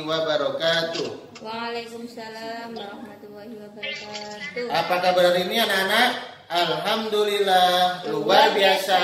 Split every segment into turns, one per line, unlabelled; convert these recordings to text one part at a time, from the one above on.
wabarakatuh.
Waalaikumsalam warahmatullahi wabarakatuh.
Apa kabar hari ini anak-anak? Alhamdulillah luar biasa.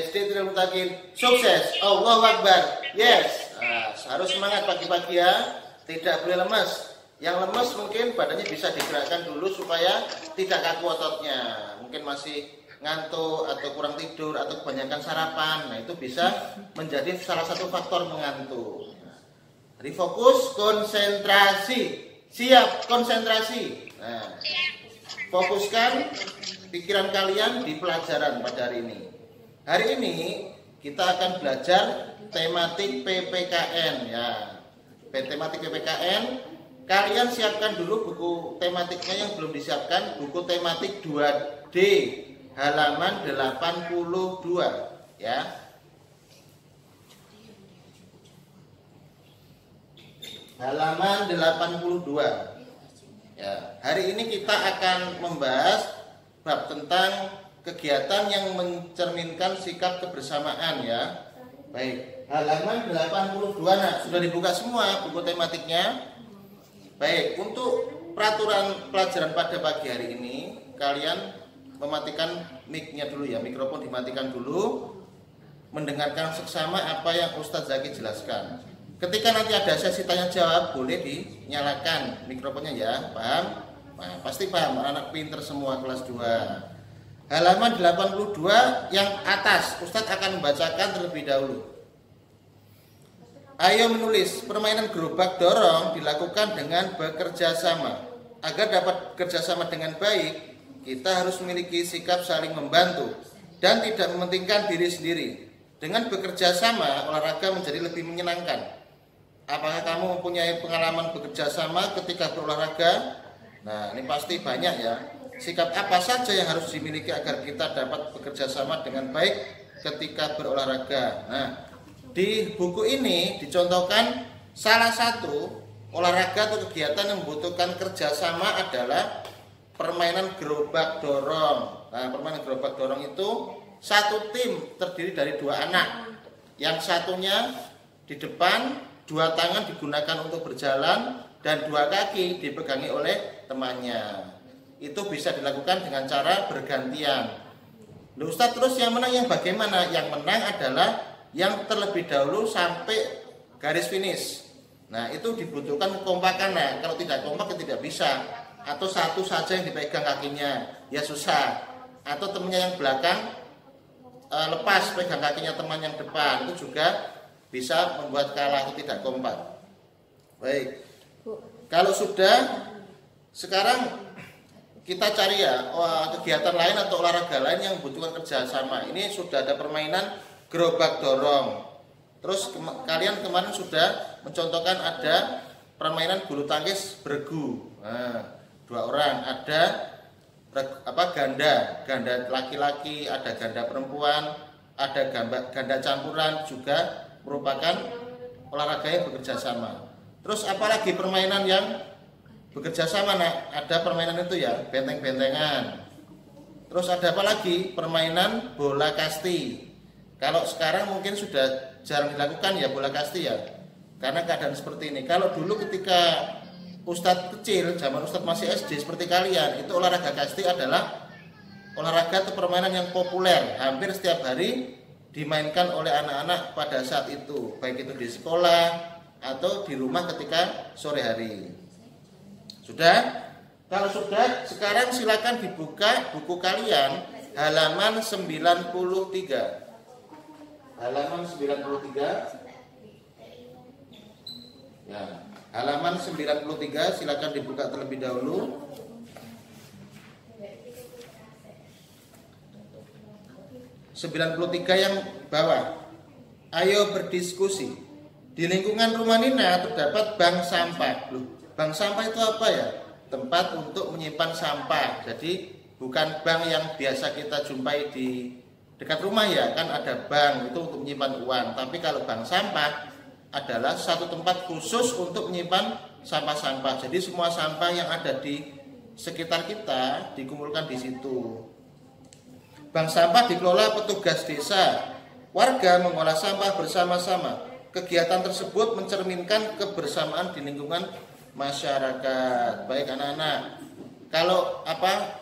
SD Tirul Mutakin sukses. Allahu Akbar. Yes. Harus semangat pagi-pagi ya. Tidak boleh lemas. Yang lemas mungkin badannya bisa digerakkan dulu supaya tidak kaku ototnya. Mungkin masih ngantuk atau kurang tidur atau kebanyakan sarapan. Nah, itu bisa menjadi salah satu faktor mengantuk. Jadi fokus, konsentrasi. Siap, konsentrasi. Nah, fokuskan pikiran kalian di pelajaran pada hari ini. Hari ini kita akan belajar tematik PPKN ya. Tematik PPKN, kalian siapkan dulu buku tematiknya yang belum disiapkan, buku tematik 2D halaman 82 ya. Halaman 82. Ya, hari ini kita akan membahas bab tentang kegiatan yang mencerminkan sikap kebersamaan ya. Baik, halaman 82 nah, sudah dibuka semua buku tematiknya. Baik, untuk peraturan pelajaran pada pagi hari ini kalian mematikan mic-nya dulu ya, mikrofon dimatikan dulu, mendengarkan seksama apa yang Ustadz Zaki jelaskan. Ketika nanti ada sesi tanya jawab boleh dinyalakan mikrofonnya ya, paham? Nah, pasti paham, anak pinter semua kelas 2. Halaman 82 yang atas Ustadz akan membacakan terlebih dahulu. Ayo menulis, permainan gerobak dorong dilakukan dengan bekerja sama. Agar dapat bekerja sama dengan baik, kita harus memiliki sikap saling membantu dan tidak mementingkan diri sendiri. Dengan bekerja sama, olahraga menjadi lebih menyenangkan. Apakah kamu mempunyai pengalaman bekerja sama ketika berolahraga? Nah, ini pasti banyak ya. Sikap apa saja yang harus dimiliki agar kita dapat bekerja sama dengan baik ketika berolahraga? Nah, di buku ini dicontohkan salah satu olahraga atau kegiatan yang membutuhkan kerjasama adalah permainan gerobak dorong. Nah, permainan gerobak dorong itu satu tim terdiri dari 2 anak. Yang satunya di depan, 2 tangan digunakan untuk berjalan dan 2 kaki dipegangi oleh temannya. Itu bisa dilakukan dengan cara bergantian. Loh, Ustadz, terus yang menang yang bagaimana? Yang menang adalah yang terlebih dahulu sampai garis finish. Nah, itu dibutuhkan kekompakan. Nah, kalau tidak kompak ya tidak bisa. Atau satu saja yang dipegang kakinya, ya susah. Atau temannya yang belakang lepas pegang kakinya teman yang depan, itu juga bisa membuat kalah atau tidak kompak. Baik. Kalau sudah, sekarang kita cari ya kegiatan lain atau olahraga lain yang membutuhkan kerjasama. Ini sudah ada permainan gerobak dorong. Terus kalian kemarin sudah mencontohkan ada permainan bulu tangkis bergu. Nah, 2 orang, ada ganda laki-laki, ada ganda perempuan, ada ganda campuran, juga merupakan olahraga yang bekerja sama. Terus apalagi permainan yang bekerja sama? Nah, ada permainan itu ya, benteng-bentengan. Terus ada apa lagi? Permainan bola kasti. Kalau sekarang mungkin sudah jarang dilakukan ya bola kasti ya, karena keadaan seperti ini. Kalau dulu ketika Ustadz kecil, zaman Ustadz masih SD seperti kalian, itu olahraga kasti adalah olahraga atau permainan yang populer. Hampir setiap hari dimainkan oleh anak-anak pada saat itu, baik itu di sekolah atau di rumah ketika sore hari. Sudah? Kalau sudah, sekarang silakan dibuka buku kalian halaman 93. Halaman 93. Ya, halaman 93 silakan dibuka terlebih dahulu. Sembilan 93 yang bawah. Ayo berdiskusi. Di lingkungan rumah Nina terdapat bank sampah. Loh, bank sampah itu apa ya? Tempat untuk menyimpan sampah. Jadi bukan bank yang biasa kita jumpai di dekat rumah ya, kan ada bank itu untuk menyimpan uang. Tapi kalau bank sampah adalah satu tempat khusus untuk menyimpan sampah-sampah. Jadi semua sampah yang ada di sekitar kita dikumpulkan di situ. Bank sampah dikelola petugas desa. Warga mengolah sampah bersama-sama. kegiatan tersebut mencerminkan kebersamaan di lingkungan masyarakat. Baik anak-anak, kalau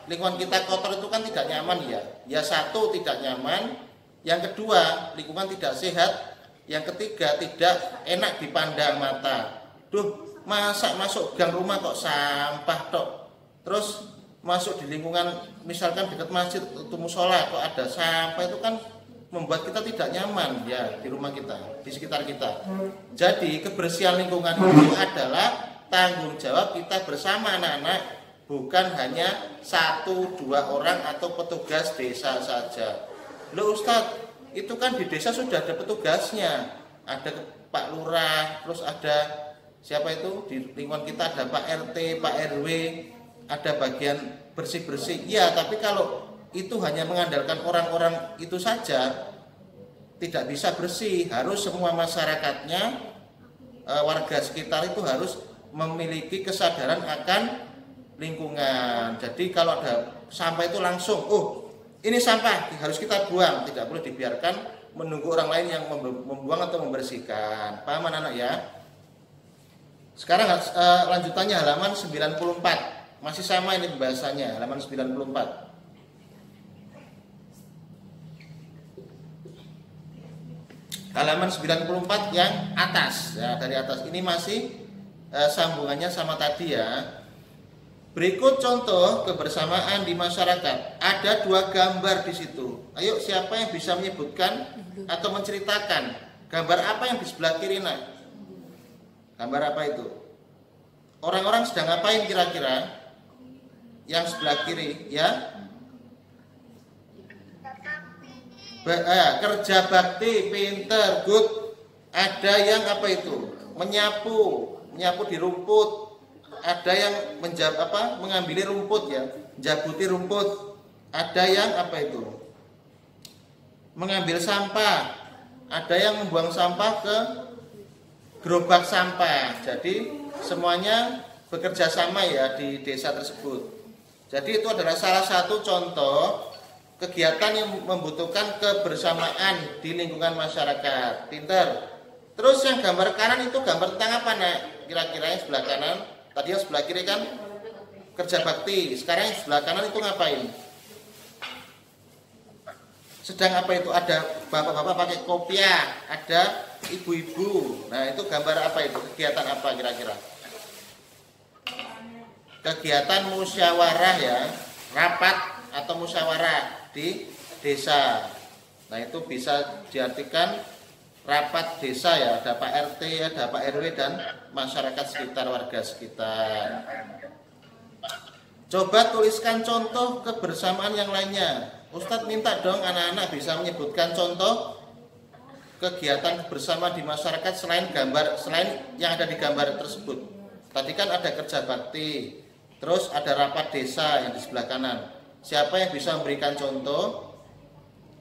lingkungan kita kotor itu kan tidak nyaman ya. Ya satu, tidak nyaman. Yang kedua, lingkungan tidak sehat. Yang ketiga, tidak enak dipandang mata. Duh, masa masuk gang rumah kok sampah tok. Terus masuk di lingkungan misalkan dekat masjid atau musola kok ada sampah, itu kan membuat kita tidak nyaman ya di rumah kita, di sekitar kita. Jadi kebersihan lingkungan itu adalah tanggung jawab kita bersama anak-anak, bukan hanya 1-2 orang atau petugas desa saja. Loh Ustadz, itu kan di desa sudah ada petugasnya, ada Pak Lurah, terus ada siapa itu di lingkungan kita, ada Pak RT, Pak RW, ada bagian bersih-bersih. Ya, tapi kalau itu hanya mengandalkan orang-orang itu saja, tidak bisa bersih. Harus semua masyarakatnya, warga sekitar itu harus memiliki kesadaran akan lingkungan. Jadi kalau ada sampah itu langsung, oh ini sampah harus kita buang, tidak boleh dibiarkan menunggu orang lain yang membuang atau membersihkan. Paham anak-anak ya? Sekarang lanjutannya halaman 94. Masih sama ini pembahasannya, halaman 94. Halaman 94 yang atas, ya, dari atas. Ini masih sambungannya sama tadi ya. Berikut contoh kebersamaan di masyarakat. Ada 2 gambar di situ. Ayo, siapa yang bisa menyebutkan atau menceritakan gambar apa yang di sebelah kiri, nak? Gambar apa itu? Orang-orang sedang ngapain kira-kira? Yang sebelah kiri, ya? Kerja bakti, pinter, good. Ada yang apa itu? Menyapu di rumput. Ada yang mengambil rumput ya, menjabuti rumput. Ada yang apa itu? Mengambil sampah. Ada yang membuang sampah ke gerobak sampah. Jadi semuanya bekerja sama ya di desa tersebut. Jadi itu adalah salah satu contoh kegiatan yang membutuhkan kebersamaan di lingkungan masyarakat. Pinter. Terus yang gambar kanan itu gambar tentang apa, nak? Kira-kira yang sebelah kanan. Tadi yang sebelah kiri kan kerja bakti. Sekarang yang sebelah kanan itu ngapain? Sedang apa itu? Ada bapak-bapak pakai kopiah, ada ibu-ibu. Nah, itu gambar apa itu? Kegiatan apa kira-kira? Kegiatan musyawarah ya, rapat atau musyawarah di desa. Nah, itu bisa diartikan rapat desa ya, ada Pak RT, ada Pak RW dan masyarakat sekitar, warga sekitar. Coba tuliskan contoh kebersamaan yang lainnya. Ustadz minta dong anak-anak bisa menyebutkan contoh kegiatan kebersamaan di masyarakat selain yang ada di gambar tersebut. Tadi kan ada kerja bakti, terus ada rapat desa yang di sebelah kanan. Siapa yang bisa memberikan contoh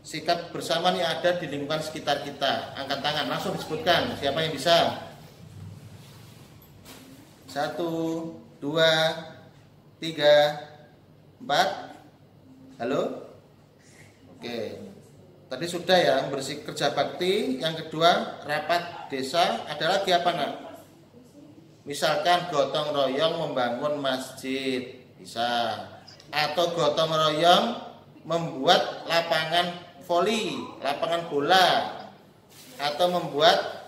sikap bersamaan yang ada di lingkungan sekitar kita? Angkat tangan, langsung disebutkan. Siapa yang bisa? 1, 2, 3, 4. Halo? Oke. Tadi sudah ya, bersih kerja bakti. Yang kedua, rapat desa. Ada lagi apa, nak? Misalkan gotong royong membangun masjid, bisa. Atau gotong royong membuat lapangan voli, lapangan bola, atau membuat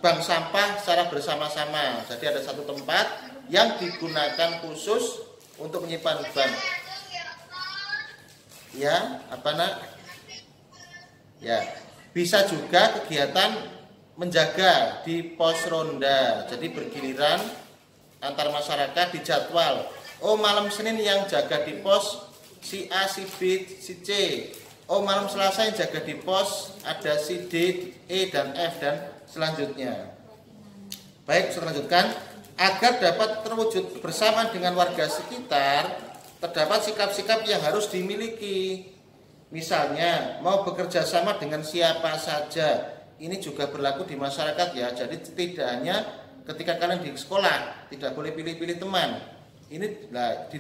bank sampah secara bersama-sama. Jadi ada satu tempat yang digunakan khusus untuk menyimpan bank. Ya, apa, nak? Ya, bisa juga kegiatan menjaga di pos ronda. Jadi bergiliran antar masyarakat di jadwal. Oh, malam Senin yang jaga di pos si A, si B, si C. Oh, malam Selasa yang jaga di pos ada si D, E dan F dan selanjutnya. Baik, saya lanjutkan. Agar dapat terwujud bersama dengan warga sekitar, terdapat sikap-sikap yang harus dimiliki. Misalnya, mau bekerja sama dengan siapa saja. Ini juga berlaku di masyarakat ya. Jadi tidak hanya ketika kalian di sekolah, tidak boleh pilih-pilih teman. Ini di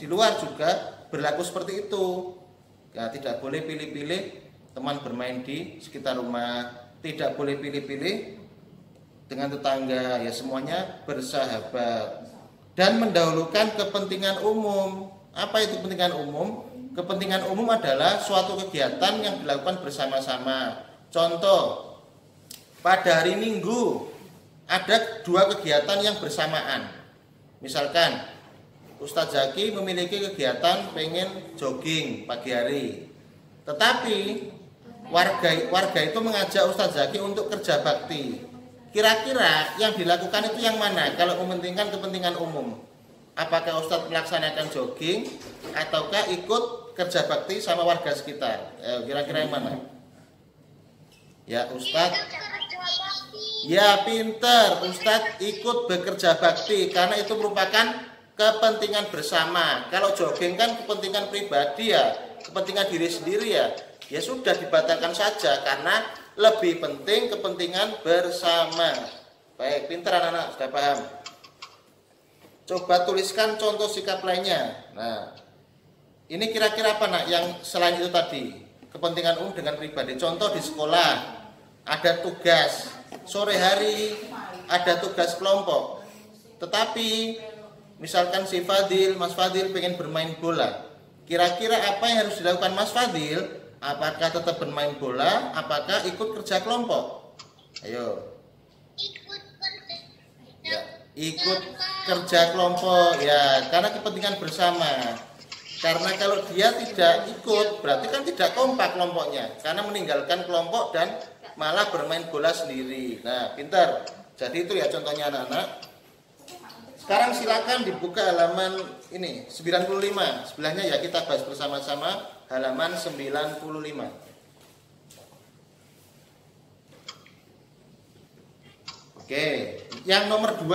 luar juga berlaku seperti itu. Ya, tidak boleh pilih-pilih teman bermain di sekitar rumah. tidak boleh pilih-pilih dengan tetangga, ya semuanya bersahabat. Dan mendahulukan kepentingan umum. Apa itu kepentingan umum? Kepentingan umum adalah suatu kegiatan yang dilakukan bersama-sama. Contoh, pada hari Minggu ada 2 kegiatan yang bersamaan. Misalkan Ustadz Zaki memiliki kegiatan pengen jogging pagi hari, tetapi warga itu mengajak Ustadz Zaki untuk kerja bakti. Kira-kira yang dilakukan itu yang mana kalau mementingkan kepentingan umum? Apakah Ustadz melaksanakan jogging ataukah ikut kerja bakti sama warga sekitar? Kira-kira yang mana? Ya Ustadz, ya pinter, Ustadz ikut bekerja bakti karena itu merupakan kepentingan bersama. Kalau jogging kan kepentingan pribadi ya, kepentingan diri sendiri ya. Ya sudah dibatalkan saja karena lebih penting kepentingan bersama. Baik, pinter anak-anak, sudah paham. Coba tuliskan contoh sikap lainnya. Nah, ini kira-kira apa nak yang selain itu tadi? Kepentingan umum dengan pribadi. Contoh di sekolah ada tugas, sore hari ada tugas kelompok. Tetapi misalkan si Fadil, Mas Fadil pengen bermain bola. Kira-kira apa yang harus dilakukan Mas Fadil? Apakah tetap bermain bola? Apakah ikut kerja kelompok? Ayo. Ya, ikut kerja kelompok ya, karena kepentingan bersama. Karena kalau dia tidak ikut, berarti kan tidak kompak kelompoknya, karena meninggalkan kelompok dan malah bermain bola sendiri. Nah, pintar. Jadi itu ya contohnya anak-anak. Sekarang silakan dibuka halaman ini 95. Sebelahnya ya kita bahas bersama-sama halaman 95. Oke, yang nomor 2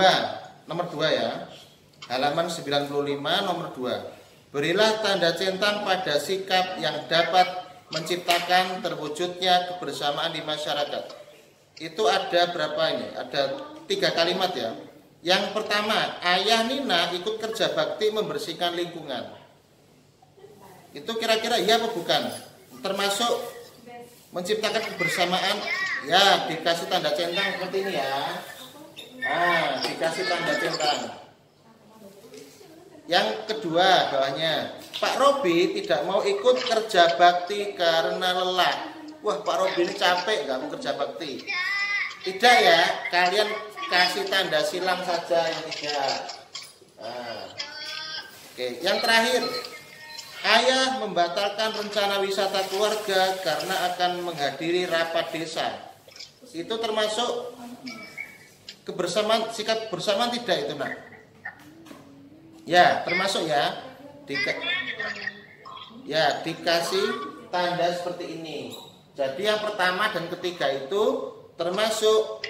ya. Halaman 95 nomor 2. Berilah tanda centang pada sikap yang dapat menciptakan terwujudnya kebersamaan di masyarakat. Itu ada berapa ini? Ada 3 kalimat ya. Yang pertama, Ayah Nina ikut kerja bakti membersihkan lingkungan. Itu kira-kira iya apa bukan? Termasuk menciptakan kebersamaan. Ya, dikasih tanda centang seperti ini ya. Ah, dikasih tanda centang. Yang kedua bawahnya, Pak Robi tidak mau ikut kerja bakti karena lelah. Wah, Pak Robi ini capek nggak mau kerja bakti. Tidak ya, kalian kasih tanda silang saja yang 3. Nah. Oke, yang terakhir, Ayah membatalkan rencana wisata keluarga karena akan menghadiri rapat desa. Itu termasuk kebersamaan, sikap bersamaan tidak itu nak? Ya, termasuk ya. Dikasih tanda seperti ini. Jadi yang pertama dan ketiga itu termasuk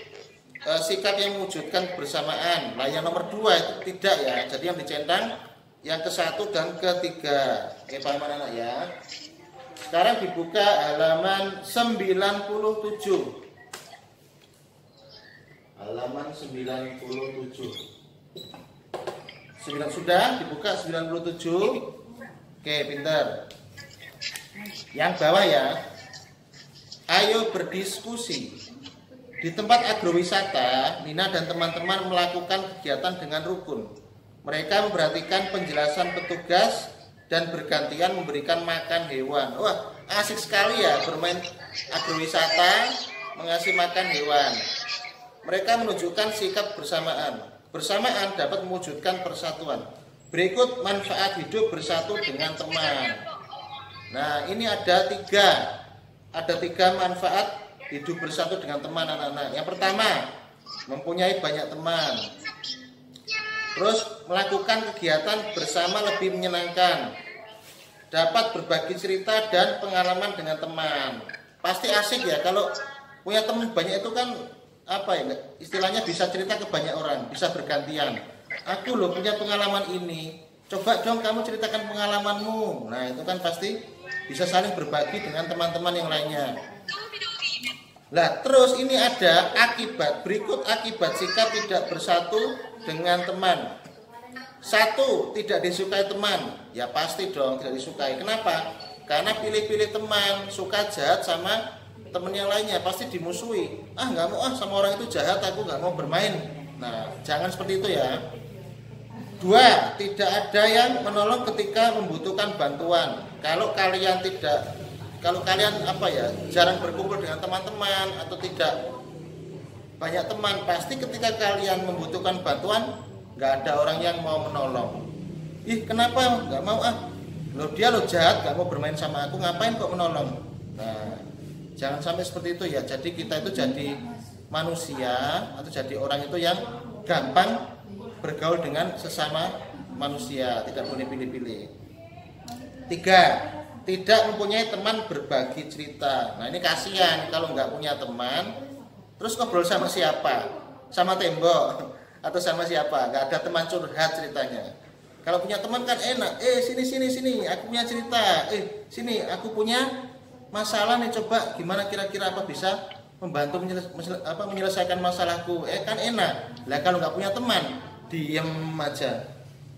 sikap yang mewujudkan kebersamaan. Nah, yang nomor 2 itu tidak ya. Jadi yang dicentang yang ke-1 dan ke-3. Oke, paham anak ya. Sekarang dibuka halaman 97. Halaman 97. Sudah dibuka 97. Oke, pintar. Yang bawah ya. Ayo berdiskusi. Di tempat agrowisata, Nina dan teman-teman melakukan kegiatan dengan rukun. Mereka memperhatikan penjelasan petugas dan bergantian memberikan makan hewan. Wah, asik sekali ya bermain agrowisata, mengasih makan hewan. Mereka menunjukkan sikap bersamaan. Bersamaan dapat mewujudkan persatuan. Berikut manfaat hidup bersatu dengan teman. Nah, ini ada 3. Ada 3 manfaat hidup bersatu dengan teman anak-anak. Yang pertama, mempunyai banyak teman. Terus melakukan kegiatan bersama lebih menyenangkan. Dapat berbagi cerita dan pengalaman dengan teman. Pasti asik ya kalau punya teman banyak itu kan apa ya? Istilahnya bisa cerita ke banyak orang, bisa bergantian. Aku loh punya pengalaman ini. Coba dong kamu ceritakan pengalamanmu. Nah, itu kan pasti bisa saling berbagi dengan teman-teman yang lainnya. Lah, terus ini ada akibat. Berikut akibat sikap tidak bersatu dengan teman. 1, tidak disukai teman. Ya pasti dong tidak disukai. Kenapa? Karena pilih-pilih teman, suka jahat sama temen yang lainnya pasti dimusuhi. Nggak mau sama orang itu jahat, aku nggak mau bermain. Nah, jangan seperti itu ya. 2, tidak ada yang menolong ketika membutuhkan bantuan. Kalau kalian jarang berkumpul dengan teman-teman atau tidak banyak teman, pasti ketika kalian membutuhkan bantuan nggak ada orang yang mau menolong. Kenapa nggak mau? Dia jahat, nggak mau bermain sama aku, ngapain kok menolong? Nah, jangan sampai seperti itu ya. Jadi kita itu jadi manusia atau jadi orang itu yang gampang bergaul dengan sesama manusia, tidak boleh pilih-pilih. 3, tidak mempunyai teman berbagi cerita. Nah, ini kasihan kalau nggak punya teman, terus ngobrol sama siapa? Sama tembok atau sama siapa? Nggak ada teman curhat ceritanya. Kalau punya teman kan enak. Sini, aku punya cerita. Sini, aku punya masalah nih, coba gimana kira-kira apa bisa membantu menyelesaikan masalahku. Kan enak. Lah kalau nggak punya teman, diem aja,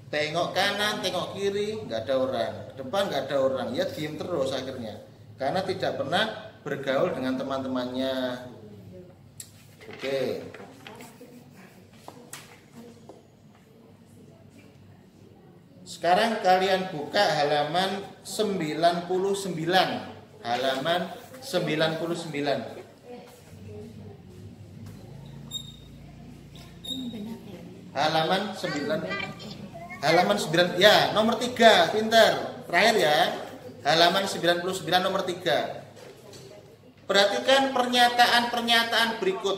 tengok kanan, tengok kiri, nggak ada orang, depan nggak ada orang, ya diem terus akhirnya, karena tidak pernah bergaul dengan teman-temannya. Oke. Sekarang kalian buka halaman 99. Halaman 99. Halaman 9 ya, nomor 3, pinter. Terakhir ya. Halaman 99 nomor 3. Perhatikan pernyataan-pernyataan berikut.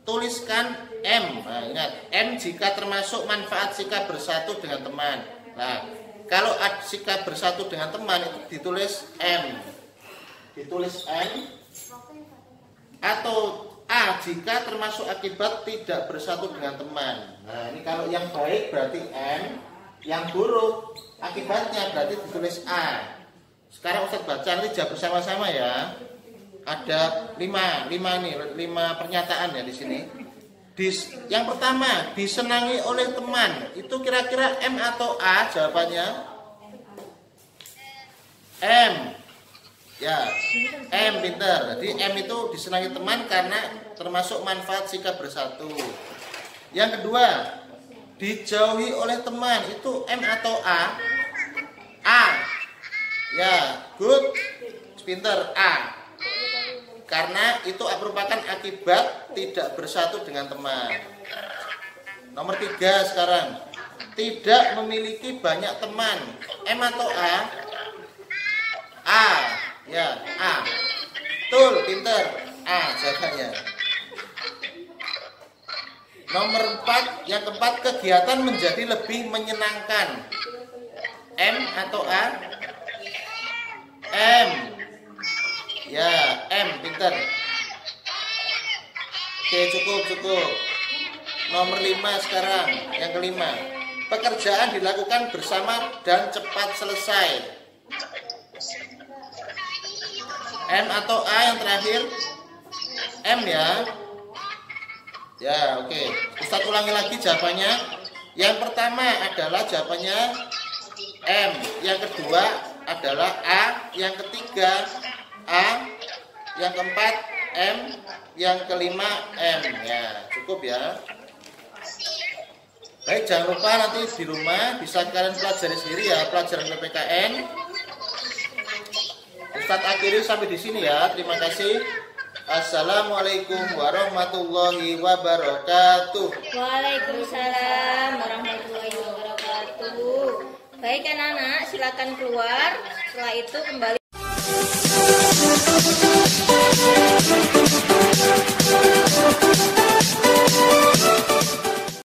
Tuliskan M. Nah, ingat, M jika termasuk manfaat sikap bersatu dengan teman. Nah, kalau sikap bersatu dengan teman itu ditulis M. Ditulis M. Atau A jika termasuk akibat tidak bersatu dengan teman. Nah, ini kalau yang baik berarti M, yang buruk akibatnya berarti ditulis A. Sekarang Ustadz baca, nanti jawab bersama-sama ya. Ada 5 pernyataan ya di sini. Yang pertama, disenangi oleh teman. Itu kira-kira M atau A jawabannya? M. Ya, M, pintar. Jadi M itu disenangi teman karena termasuk manfaat sikap bersatu. Yang kedua, dijauhi oleh teman. Itu M atau A? A. Ya, good. Pintar, A. Karena itu merupakan akibat tidak bersatu dengan teman. Nomor 3 sekarang, tidak memiliki banyak teman. M atau A? A. Ya, A. Betul, pinter. A jawabannya. Nomor 4, yang keempat, kegiatan menjadi lebih menyenangkan. M atau A? M. Ya, M, pinter. Oke, cukup. Nomor 5 sekarang, yang kelima. Pekerjaan dilakukan bersama dan cepat selesai. M atau A yang terakhir? M ya. Ya, oke. Ustadz ulangi lagi jawabannya. Yang pertama adalah jawabannya M. Yang kedua adalah A. Yang ketiga A. Yang keempat M. Yang kelima M. Ya, cukup ya. Baik, jangan lupa nanti di rumah bisa kalian pelajari sendiri ya, pelajaran PPKN. Ustadz akhiri sampai di sini ya. Terima kasih. Assalamualaikum warahmatullahi wabarakatuh.
Waalaikumsalam warahmatullahi wabarakatuh. Baik anak-anak, silakan keluar. Setelah itu kembali.